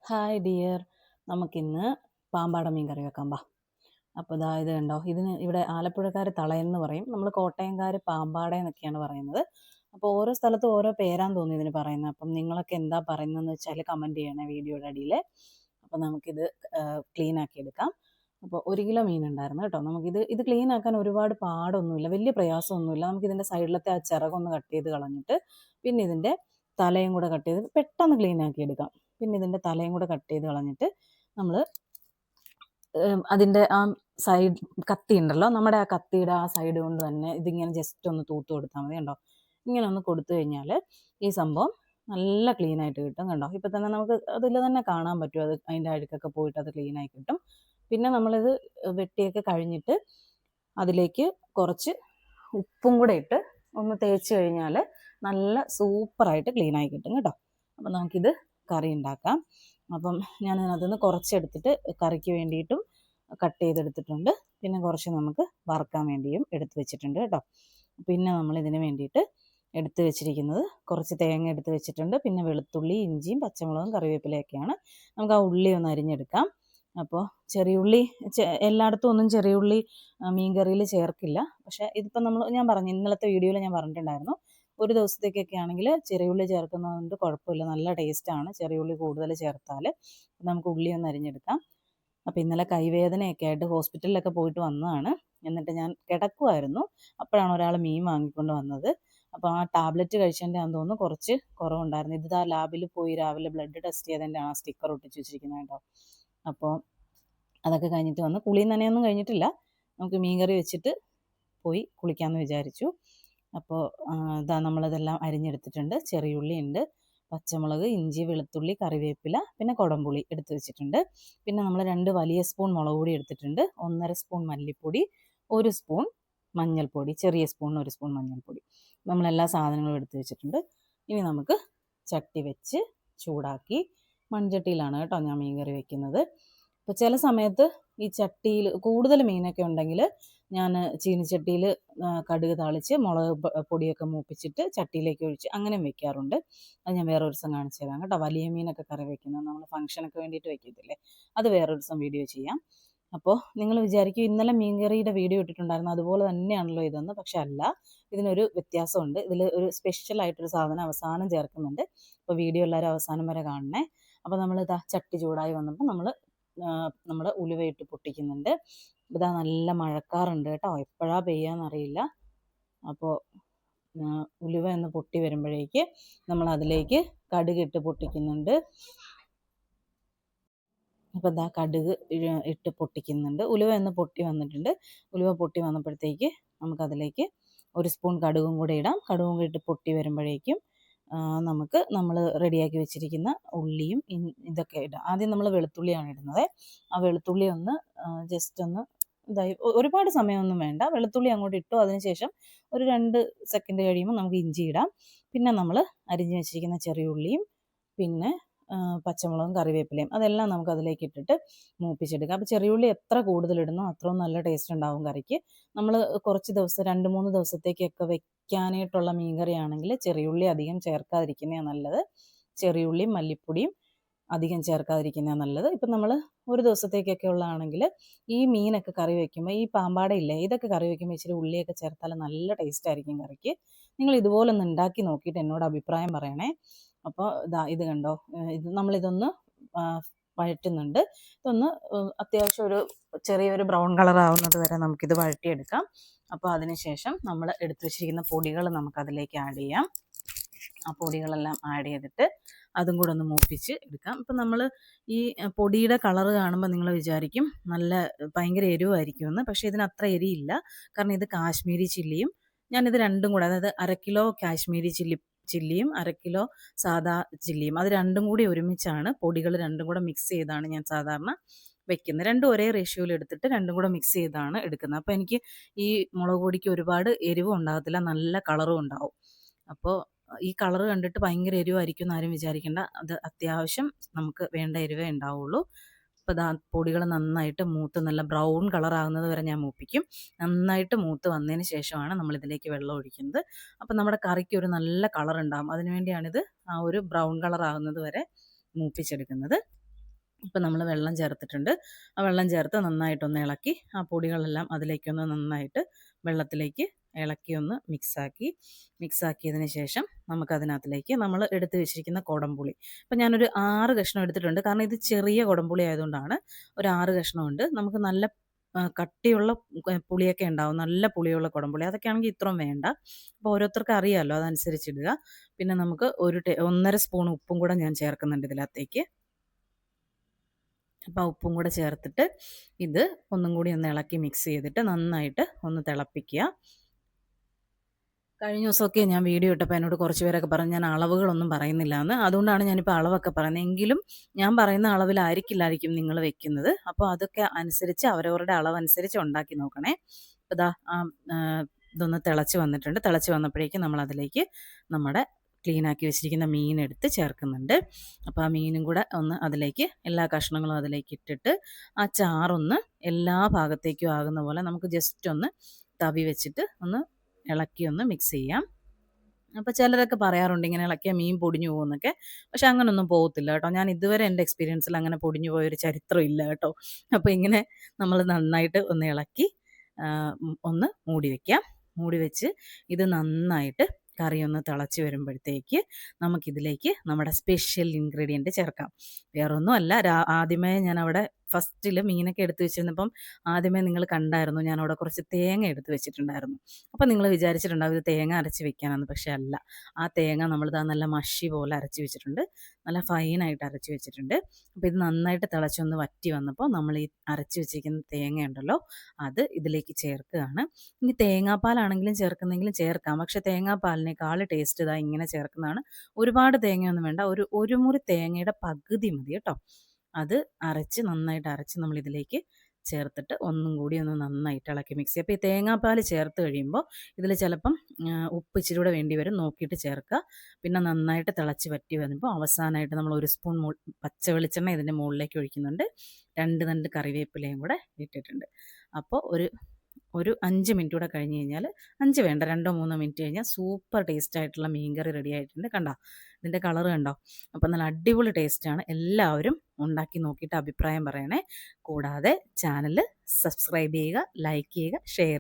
Hi dear, നമുക്കിന്ന് പാമ്പാട മീൻ കറി വെക്കാം. അപ്പോൾ ഇത് കണ്ടോ, ഇതിന് ഇവിടെ ആലപ്പുഴക്കാർ തളയെന്ന് പറയും, നമ്മൾ കോട്ടയംകാർ പാമ്പാട എന്നൊക്കെയാണ് പറയുന്നത്. അപ്പോൾ ഓരോ സ്ഥലത്തും ഓരോ പേരാന്ന് തോന്നി ഇതിന് പറയുന്നത്. അപ്പം നിങ്ങളൊക്കെ എന്താ പറയുന്നതെന്ന് വെച്ചാൽ കമൻറ്റ് ചെയ്യണേ വീഡിയോയുടെ അടിയിൽ. അപ്പോൾ നമുക്കിത് ക്ലീൻ ആക്കി എടുക്കാം. അപ്പോൾ 1 കിലോ മീൻ ഉണ്ടായിരുന്നു കേട്ടോ. ഇത് ക്ലീൻ ആക്കാൻ ഒരുപാട് പാടൊന്നുമില്ല, വലിയ പ്രയാസമൊന്നുമില്ല. നമുക്കിതിൻ്റെ സൈഡിലത്തെ ആ ചിറകൊന്ന് കട്ട് ചെയ്ത് കളഞ്ഞിട്ട് പിന്നെ ഇതിൻ്റെ തലയും കൂടെ കട്ട് ചെയ്ത് പെട്ടെന്ന് ക്ലീൻ ആക്കി എടുക്കാം. പിന്നെ ഇതിൻ്റെ തലയും കൂടെ കട്ട് ചെയ്ത് കളഞ്ഞിട്ട് നമ്മൾ അതിൻ്റെ ആ സൈഡ് കത്തി ഉണ്ടല്ലോ, നമ്മുടെ ആ കത്തിയുടെ ആ സൈഡ് കൊണ്ട് തന്നെ ഇതിങ്ങനെ ജസ്റ്റ് ഒന്ന് തൂത്ത് കൊടുത്താൽ മതി. കണ്ടോ, ഇങ്ങനെ ഒന്ന് കൊടുത്തു കഴിഞ്ഞാൽ ഈ സംഭവം നല്ല ക്ലീൻ ആയിട്ട് കിട്ടും. കണ്ടോ, ഇപ്പം തന്നെ നമുക്ക് അതിൽ തന്നെ കാണാൻ പറ്റും, അത് അതിൻ്റെ അഴുക്കൊക്കെ പോയിട്ട് അത് ക്ലീൻ ആയി കിട്ടും. പിന്നെ നമ്മളിത് വെട്ടിയൊക്കെ കഴിഞ്ഞിട്ട് അതിലേക്ക് കുറച്ച് ഉപ്പും കൂടെ ഇട്ട് ഒന്ന് തേച്ച് കഴിഞ്ഞാൽ നല്ല സൂപ്പറായിട്ട് ക്ലീൻ ആയി കിട്ടും കേട്ടോ. അപ്പം നമുക്കിത് കറി ഉണ്ടാക്കാം. അപ്പം ഞാൻ അതിനകത്തുനിന്ന് കുറച്ചെടുത്തിട്ട് കറിക്ക് വേണ്ടിയിട്ടും കട്ട് ചെയ്തെടുത്തിട്ടുണ്ട്. പിന്നെ കുറച്ച് നമുക്ക് വറുക്കാൻ വേണ്ടിയും എടുത്ത് വെച്ചിട്ടുണ്ട് കേട്ടോ. പിന്നെ നമ്മൾ ഇതിന് വേണ്ടിയിട്ട് എടുത്ത് വെച്ചിരിക്കുന്നത് കുറച്ച് തേങ്ങ എടുത്ത് വെച്ചിട്ടുണ്ട്. പിന്നെ വെളുത്തുള്ളി, ഇഞ്ചിയും പച്ചമുളകും കറിവേപ്പിലയൊക്കെയാണ്. നമുക്ക് ആ ഉള്ളി ഒന്ന് അരിഞ്ഞെടുക്കാം. അപ്പോൾ ചെറിയുള്ളി എല്ലായിടത്തും ഒന്നും ചെറിയുള്ളി മീൻ കറിയിൽ ചേർക്കില്ല. പക്ഷേ ഇതിപ്പോൾ ഞാൻ പറഞ്ഞു, ഇന്നലത്തെ വീഡിയോയിൽ ഞാൻ പറഞ്ഞിട്ടുണ്ടായിരുന്നു, ഒരു ദിവസത്തേക്കൊക്കെ ആണെങ്കിൽ ചെറിയുള്ളി ചേർക്കുന്നതുകൊണ്ട് കുഴപ്പമില്ല, നല്ല ടേസ്റ്റാണ് ചെറിയുള്ളി കൂടുതൽ ചേർത്താൽ. നമുക്ക് ഉള്ളി ഒന്ന് അരിഞ്ഞെടുക്കാം. അപ്പോൾ ഇന്നലെ കൈവേദനയൊക്കെ ആയിട്ട് ഹോസ്പിറ്റലിലൊക്കെ പോയിട്ട് വന്നതാണ്. എന്നിട്ട് ഞാൻ കിടക്കുമായിരുന്നു, അപ്പോഴാണ് ഒരാൾ മീൻ വാങ്ങിക്കൊണ്ട് വന്നത്. അപ്പോൾ ആ ടാബ്ലറ്റ് കഴിച്ചതിൻ്റെ ആണെന്ന് തോന്നുന്നു കുറച്ച് കുറവുണ്ടായിരുന്നു. ഇത് ലാബിൽ പോയി രാവിലെ ബ്ലഡ് ടെസ്റ്റ് ചെയ്തതിൻ്റെ ആ സ്റ്റിക്കർ ഒട്ടിച്ച് വെച്ചിരിക്കുന്നത് കേട്ടോ. അപ്പോൾ അതൊക്കെ കഴിഞ്ഞിട്ട് വന്ന് കുളിയും നനയൊന്നും കഴിഞ്ഞിട്ടില്ല. നമുക്ക് മീൻ കറി വെച്ചിട്ട് പോയി കുളിക്കാമെന്ന് വിചാരിച്ചു. അപ്പോൾ നമ്മളിതെല്ലാം അരിഞ്ഞെടുത്തിട്ടുണ്ട്. ചെറിയുള്ളി ഉണ്ട്, പച്ചമുളക്, ഇഞ്ചി, വെളുത്തുള്ളി, കറിവേപ്പില, പിന്നെ കുടംപുളി എടുത്ത് വെച്ചിട്ടുണ്ട്. പിന്നെ നമ്മൾ 2 വലിയ സ്പൂൺ മുളക് പൊടി എടുത്തിട്ടുണ്ട്, 1.5 സ്പൂൺ മല്ലിപ്പൊടി, 1 സ്പൂൺ മഞ്ഞൾപ്പൊടി, ചെറിയ സ്പൂണിന് 1 സ്പൂൺ മഞ്ഞൾപ്പൊടി. നമ്മളെല്ലാ സാധനങ്ങളും എടുത്ത് വെച്ചിട്ടുണ്ട്. ഇനി നമുക്ക് ചട്ടി വെച്ച് ചൂടാക്കി, മൺചട്ടിയിലാണ് കേട്ടോ ഞാൻ മീൻ കറി വെക്കുന്നത്. അപ്പോൾ ചില സമയത്ത് ഈ ചട്ടിയിൽ കൂടുതൽ മീനൊക്കെ ഉണ്ടെങ്കിൽ ഞാൻ ചീനിച്ചട്ടിയിൽ കടുക് താളിച്ച് മുളക് പൊടിയൊക്കെ മൂപ്പിച്ചിട്ട് ചട്ടിയിലേക്ക് ഒഴിച്ച് അങ്ങനെ വെക്കാറുണ്ട്. അത് ഞാൻ വേറൊരു ദിവസം കാണിച്ചു തരാം കേട്ടോ. വലിയ മീനൊക്കെ കറി വെക്കുന്നത് നമ്മൾ ഫംഗ്ഷനൊക്കെ വേണ്ടിയിട്ട് വെക്കത്തില്ലേ, അത് വേറൊരു ദിവസം വീഡിയോ ചെയ്യാം. അപ്പോൾ നിങ്ങൾ വിചാരിക്കും ഇന്നലെ മീൻ കറിയുടെ വീഡിയോ ഇട്ടിട്ടുണ്ടായിരുന്നു അതുപോലെ തന്നെയാണല്ലോ ഇതെന്ന്. പക്ഷെ അല്ല, ഇതിനൊരു വ്യത്യാസമുണ്ട്. ഇതിൽ ഒരു സ്പെഷ്യലായിട്ടൊരു സാധനം അവസാനം ചേർക്കുന്നുണ്ട്. അപ്പോൾ വീഡിയോ എല്ലാവരും അവസാനം വരെ കാണണേ. അപ്പോൾ നമ്മൾ ചട്ടി ചൂടായി വന്നപ്പോൾ നമ്മൾ ഉലുവയിട്ട് പൊട്ടിക്കുന്നുണ്ട്. നല്ല മഴക്കാറുണ്ട് കേട്ടോ, എപ്പോഴാ പെയ്യാന്നറിയില്ല. അപ്പോൾ ഉലുവ ഒന്ന് പൊട്ടി വരുമ്പോഴേക്ക് നമ്മൾ അതിലേക്ക് കടുകിട്ട് പൊട്ടിക്കുന്നുണ്ട്. അപ്പോൾ കടുക് ഇട്ട് പൊട്ടിക്കുന്നുണ്ട്. ഉലുവ ഒന്ന് പൊട്ടി വന്നിട്ടുണ്ട്. ഉലുവ പൊട്ടി വന്നപ്പോഴത്തേക്ക് നമുക്കതിലേക്ക് 1 സ്പൂൺ കടുകും കൂടെ ഇടാം. കടുകും കൂടി ഇട്ട് പൊട്ടി വരുമ്പോഴേക്കും നമ്മൾ റെഡിയാക്കി വെച്ചിരിക്കുന്ന ഉള്ളിയും ഇതൊക്കെ ഇടാം. ആദ്യം നമ്മൾ വെളുത്തുള്ളിയാണ് ഇടുന്നത്. ആ വെളുത്തുള്ളി ഒന്ന് ജസ്റ്റ് ഒന്ന് ഒരുപാട് സമയമൊന്നും വേണ്ട. വെളുത്തുള്ളി അങ്ങോട്ട് ഇട്ടു, അതിനുശേഷം ഒരു 2 സെക്കൻഡ് കഴിയുമ്പോൾ നമുക്ക് ഇഞ്ചി ഇടാം. പിന്നെ നമ്മൾ അരിഞ്ഞു വെച്ചിരിക്കുന്ന ചെറിയ ഉള്ളിയും പിന്നെ പച്ചമുളകും കറിവേപ്പിലയും അതെല്ലാം നമുക്ക് അതിലേക്ക് ഇട്ടിട്ട് മൂപ്പിച്ചെടുക്കാം. അപ്പോൾ ചെറിയുള്ളി എത്ര കൂടുതലിടുന്നോ അത്രയും നല്ല ടേസ്റ്റ് ഉണ്ടാവും കറിക്ക്. നമ്മൾ കുറച്ച് ദിവസം 2-3 ദിവസത്തേക്കൊക്കെ വെക്കാനായിട്ടുള്ള മീൻ കറിയാണെങ്കിൽ ചെറിയുള്ളി അധികം ചേർക്കാതിരിക്കുന്നതാണ് നല്ലത്. ചെറിയുള്ളിയും മല്ലിപ്പൊടിയും അധികം ചേർക്കാതിരിക്കുന്നതാണ് നല്ലത്. ഇപ്പം നമ്മൾ ഒരു ദിവസത്തേക്കൊക്കെ ഉള്ളതാണെങ്കിൽ ഈ മീനൊക്കെ കറി വയ്ക്കുമ്പോൾ, ഈ പാമ്പാടയില്ലേ, ഇതൊക്കെ കറി വയ്ക്കുമ്പോൾ ഇച്ചിരി ഉള്ളിയൊക്കെ ചേർത്താൽ നല്ല ടേസ്റ്റ് ആയിരിക്കും കറിക്ക്. നിങ്ങൾ ഇതുപോലെ ഒന്ന് ഉണ്ടാക്കി നോക്കിയിട്ട് എന്നോട് അഭിപ്രായം പറയണേ. അപ്പോൾ ഇത് കണ്ടോ, നമ്മളിതൊന്ന് വഴറ്റുന്നുണ്ട്. ഇതൊന്ന് അത്യാവശ്യം ചെറിയൊരു ബ്രൗൺ കളർ ആവുന്നത് വരെ നമുക്കിത് വഴറ്റിയെടുക്കാം. അപ്പോൾ അതിനുശേഷം നമ്മൾ എടുത്തു വെച്ചിരിക്കുന്ന പൊടികൾ നമുക്കതിലേക്ക് ആഡ് ചെയ്യാം. ആ പൊടികളെല്ലാം ആഡ് ചെയ്തിട്ട് അതും കൂടെ ഒന്ന് മൂപ്പിച്ച് എടുക്കാം. ഇപ്പം നമ്മൾ ഈ പൊടിയുടെ കളറ് കാണുമ്പോൾ നിങ്ങൾ വിചാരിക്കും നല്ല ഭയങ്കര എരിവായിരിക്കുമെന്ന്. പക്ഷേ ഇതിന് അത്ര എരിയില്ല. കാരണം ഇത് കാശ്മീരി ചില്ലിയും ഞാനിത് രണ്ടും കൂടെ, അതായത് 1/2 കിലോ കാശ്മീരി ചില്ലിയും 1/2 കിലോ സാദാ ചില്ലിയും, അത് രണ്ടും കൂടി ഒരുമിച്ചാണ്, പൊടികൾ രണ്ടും കൂടെ മിക്സ് ചെയ്താണ് ഞാൻ സാധാരണ വെക്കുന്നത്. രണ്ടും ഒരേ റേഷ്യോയിൽ എടുത്തിട്ട് രണ്ടും കൂടെ മിക്സ് ചെയ്താണ് എടുക്കുന്നത്. അപ്പോൾ എനിക്ക് ഈ മുളക് പൊടിക്ക് ഒരുപാട് എരിവും ഉണ്ടാകത്തില്ല, നല്ല കളറും ഉണ്ടാവും. അപ്പോൾ ഈ കളർ കണ്ടിട്ട് ഭയങ്കര എരിവായിരിക്കും എന്ന് ആരും വിചാരിക്കേണ്ട. അത് അത്യാവശ്യം നമുക്ക് വേണ്ട എരിവേ ഉണ്ടാവുള്ളൂ. അപ്പോൾ പൊടികൾ നന്നായിട്ട് മൂത്ത് നല്ല ബ്രൗൺ കളർ ആകുന്നത് വരെ ഞാൻ മൂപ്പിക്കും. നന്നായിട്ട് മൂത്ത് വന്നതിന് ശേഷമാണ് നമ്മളിതിലേക്ക് വെള്ളം ഒഴിക്കുന്നത്. അപ്പോൾ നമ്മുടെ കറിക്ക് ഒരു നല്ല കളർ ഉണ്ടാകും. അതിനുവേണ്ടിയാണിത് ആ ഒരു ബ്രൗൺ കളർ ആകുന്നത് വരെ മൂപ്പിച്ചെടുക്കുന്നത്. ഇപ്പം നമ്മൾ വെള്ളം ചേർത്തിട്ടുണ്ട്. ആ വെള്ളം ചേർത്ത് നന്നായിട്ടൊന്ന് ഇളക്കി ആ പൊടികളെല്ലാം അതിലേക്കൊന്ന് നന്നായിട്ട് വെള്ളത്തിലേക്ക് ഇളക്കി ഒന്ന് മിക്സാക്കിയതിന് ശേഷം നമുക്കതിനകത്തിലേക്ക് നമ്മൾ എടുത്ത് വെച്ചിരിക്കുന്ന കുടംപുളി, ഇപ്പം ഞാനൊരു 6 കഷ്ണം എടുത്തിട്ടുണ്ട്. കാരണം ഇത് ചെറിയ കുടംപുളി ആയതുകൊണ്ടാണ് ഒരു 6 കഷ്ണമുണ്ട്. നമുക്ക് നല്ല കട്ടിയുള്ള പുളിയൊക്കെ ഉണ്ടാവും, നല്ല പുളിയുള്ള കുടംപുളി. അതൊക്കെ ആണെങ്കിൽ ഇത്രയും വേണ്ട. അപ്പോൾ ഓരോരുത്തർക്ക് അറിയാമല്ലോ, അതനുസരിച്ച് ഇടുക. പിന്നെ നമുക്ക് 1.5 സ്പൂൺ ഉപ്പും കൂടെ ഞാൻ ചേർക്കുന്നുണ്ട് ഇതിനകത്തേക്ക്. അപ്പോൾ ആ ഉപ്പും കൂടെ ചേർത്തിട്ട് ഇത് ഒന്നും കൂടി ഒന്ന് ഇളക്കി മിക്സ് ചെയ്തിട്ട് നന്നായിട്ട് ഒന്ന് തിളപ്പിക്കുക. കഴിഞ്ഞ ദിവസമൊക്കെ ഞാൻ വീഡിയോ ഇട്ടപ്പോൾ എന്നോട് കുറച്ച് പേരൊക്കെ പറഞ്ഞു ഞാൻ അളവുകളൊന്നും പറയുന്നില്ല എന്ന്. അതുകൊണ്ടാണ് ഞാനിപ്പോൾ അളവൊക്കെ പറയുന്നത്. എങ്കിലും ഞാൻ പറയുന്ന അളവിലായിരിക്കും നിങ്ങൾ വെക്കുന്നത്. അപ്പോൾ അതൊക്കെ അനുസരിച്ച് അവരവരുടെ അളവനുസരിച്ച് ഉണ്ടാക്കി നോക്കണേ. അപ്പോൾ ഇതാ ഇതൊന്ന് തിളച്ച് വന്നിട്ടുണ്ട്. തിളച്ച് വന്നപ്പോഴേക്കും നമ്മളതിലേക്ക് നമ്മുടെ ക്ലീനാക്കി വെച്ചിരിക്കുന്ന മീനെടുത്ത് ചേർക്കുന്നുണ്ട്. അപ്പോൾ ആ മീനും കൂടെ ഒന്ന് അതിലേക്ക് എല്ലാ കഷ്ണങ്ങളും അതിലേക്ക് ഇട്ടിട്ട് ആ ചാറൊന്ന് എല്ലാ ഭാഗത്തേക്കും ആകുന്ന പോലെ നമുക്ക് ജസ്റ്റ് ഒന്ന് തവി വെച്ചിട്ട് ഒന്ന് ഇളക്കി ഒന്ന് മിക്സ് ചെയ്യാം. അപ്പോൾ ചിലരൊക്കെ പറയാറുണ്ട് ഇങ്ങനെ ഇളക്കിയാൽ മീൻ പൊടിഞ്ഞു പോകുമെന്നൊക്കെ. പക്ഷെ അങ്ങനൊന്നും പോകത്തില്ല കേട്ടോ. ഞാൻ ഇതുവരെ എൻ്റെ എക്സ്പീരിയൻസിൽ അങ്ങനെ പൊടിഞ്ഞു പോയൊരു ചരിത്രം ഇല്ല കേട്ടോ. അപ്പോൾ ഇങ്ങനെ നമ്മൾ നന്നായിട്ട് ഒന്ന് ഇളക്കി ഒന്ന് മൂടി വയ്ക്കാം. മൂടി വെച്ച് ഇത് നന്നായിട്ട് കറി ഒന്ന് തിളച്ച് വരുമ്പോഴത്തേക്ക് നമുക്കിതിലേക്ക് നമ്മുടെ സ്പെഷ്യൽ ഇൻഗ്രീഡിയൻറ്റ് ചേർക്കാം. വേറൊന്നുമല്ല, ആദ്യമേ ഞാൻ അവിടെ ഫസ്റ്റിൽ മീനൊക്കെ എടുത്ത് വെച്ചിരുന്നപ്പം ആദ്യമേ നിങ്ങൾ കണ്ടായിരുന്നു ഞാൻ അവിടെ കുറച്ച് തേങ്ങ എടുത്ത് വെച്ചിട്ടുണ്ടായിരുന്നു. അപ്പോൾ നിങ്ങൾ വിചാരിച്ചിട്ടുണ്ടാവും ഇത് തേങ്ങ അരച്ച് വെക്കാനാണ്. പക്ഷേ അല്ല, ആ തേങ്ങ നമ്മളിതാ നല്ല മഷി പോലെ അരച്ച് വെച്ചിട്ടുണ്ട്, നല്ല ഫൈനായിട്ട് അരച്ച് വെച്ചിട്ടുണ്ട്. അപ്പോൾ ഇത് നന്നായിട്ട് തിളച്ചൊന്ന് വറ്റി വന്നപ്പോൾ നമ്മൾ ഈ അരച്ച് വെച്ചിരിക്കുന്ന തേങ്ങ ഉണ്ടല്ലോ അത് ഇതിലേക്ക് ചേർക്കുകയാണ്. ഇനി തേങ്ങാപ്പാലാണെങ്കിലും ചേർക്കുന്നെങ്കിലും ചേർക്കാം. പക്ഷേ തേങ്ങാപ്പാലിനേക്കാൾ ടേസ്റ്റ് ഇതാ ഇങ്ങനെ ചേർക്കുന്നതാണ്. ഒരുപാട് തേങ്ങയൊന്നും വേണ്ട, ഒരു മുറി തേങ്ങയുടെ പകുതി മതി കേട്ടോ. അത് നന്നായിട്ട് അരച്ച് നമ്മളിതിലേക്ക് ചേർത്തിട്ട് ഒന്നും കൂടി ഒന്ന് നന്നായിട്ട് ഇളക്കി മിക്സ് ചെയ്യുക. അപ്പോൾ ഈ തേങ്ങാപ്പാൽ ചേർത്ത് കഴിയുമ്പോൾ ഇതിൽ ചിലപ്പം ഉപ്പ് ഇച്ചിരി കൂടെ വേണ്ടി വരും, നോക്കിയിട്ട് ചേർക്കുക. പിന്നെ നന്നായിട്ട് തിളച്ച് വറ്റി വരുമ്പോൾ അവസാനമായിട്ട് നമ്മൾ 1 സ്പൂൺ പച്ച വെളിച്ചെണ്ണ ഇതിൻ്റെ മുകളിലേക്ക് ഒഴിക്കുന്നുണ്ട്. 2 തണ്ട് കറിവേപ്പിലയും കൂടെ ഇട്ടിട്ടുണ്ട്. അപ്പോൾ ഒരു 5 മിനിറ്റ് കൂടെ കഴിഞ്ഞ് കഴിഞ്ഞാൽ, 5 വേണ്ട 2-3 മിനിറ്റ് കഴിഞ്ഞാൽ സൂപ്പർ ടേസ്റ്റ് ആയിട്ടുള്ള മീൻകറി റെഡി ആയിട്ടുണ്ട്. കണ്ടോ ഇതിൻ്റെ കളർ കണ്ടോ? അപ്പോൾ നല്ല അടിപൊളി ടേസ്റ്റാണ്. എല്ലാവരും ഉണ്ടാക്കി നോക്കിയിട്ട് അഭിപ്രായം പറയണേ. കൂടാതെ ചാനൽ സബ്സ്ക്രൈബ് ചെയ്യുക, ലൈക്ക് ചെയ്യുക, ഷെയർ